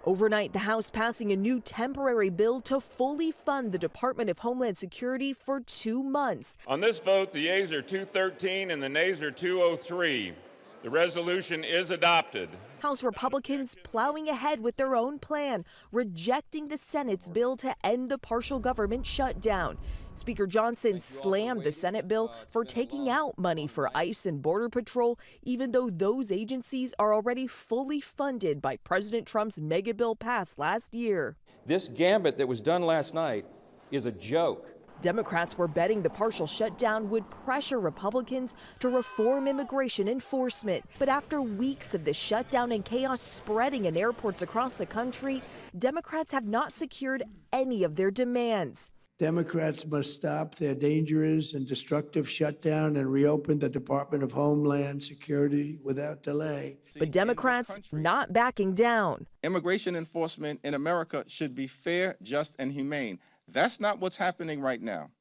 Overnight, the House passing a new temporary bill to fully fund the Department of Homeland Security for 2 months. On this vote, the yeas are 213 and the nays are 203. The resolution is adopted. House Republicans plowing ahead with their own plan, rejecting the Senate's bill to end the partial government shutdown. Speaker Johnson slammed the Senate bill for taking out money for ICE and Border Patrol, even though those agencies are already fully funded by President Trump's mega bill passed last year. This gambit that was done last night is a joke. Democrats were betting the partial shutdown would pressure Republicans to reform immigration enforcement. But after weeks of the shutdown and chaos spreading in airports across the country, Democrats have not secured any of their demands. Democrats must stop their dangerous and destructive shutdown and reopen the Department of Homeland Security without delay. But Democrats not backing down. Immigration enforcement in America should be fair, just, and humane. That's not what's happening right now.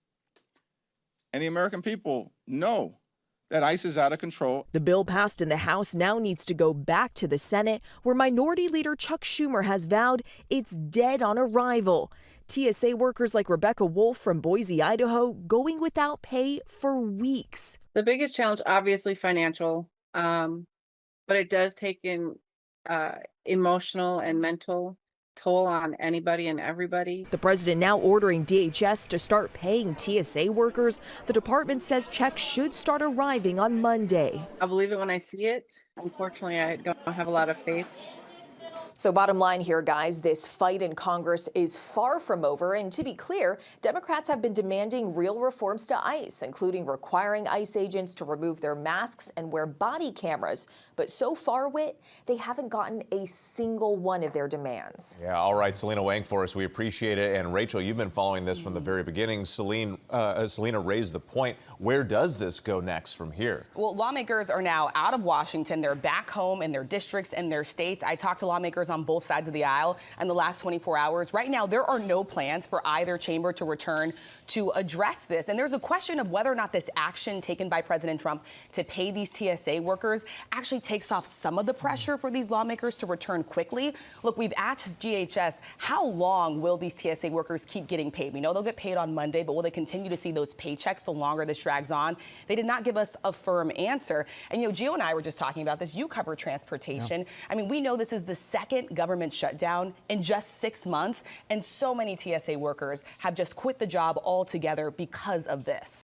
And the American people know that ICE is out of control. The bill passed in the House now needs to go back to the Senate, where Minority Leader Chuck Schumer has vowed it's dead on arrival. TSA workers like Rebecca Wolf from Boise, Idaho, going without pay for weeks. The biggest challenge, obviously financial, but it does take in emotional and mental toll on anybody and everybody. The president now ordering DHS to start paying TSA workers. The department says checks should start arriving on Monday. I'll believe it when I see it. Unfortunately, I don't have a lot of faith. So bottom line here, guys, this fight in Congress is far from over. And to be clear, Democrats have been demanding real reforms to ICE, including requiring ICE agents to remove their masks and wear body cameras. But so far, Whit, they haven't gotten a single one of their demands. Yeah, all right, Selena Wang for us. We appreciate it. And Rachel, you've been following this from the very beginning. Selena raised the point. Where does this go next from here? Well, lawmakers are now out of Washington. They're back home in their districts and their states. I talked to lawmakers on both sides of the aisle in the last 24 hours. Right now, there are no plans for either chamber to return to address this. And there's a question of whether or not this action taken by President Trump to pay these TSA workers actually takes off some of the pressure for these lawmakers to return quickly. Look, we've asked DHS, how long will these TSA workers keep getting paid? We know they'll get paid on Monday, but will they continue to see those paychecks the longer this drags on? They did not give us a firm answer. And, you know, Gio and I were just talking about this. You cover transportation. Yeah. I mean, we know this is the second government shutdown in just 6 months, and so many TSA workers have just quit the job altogether because of this.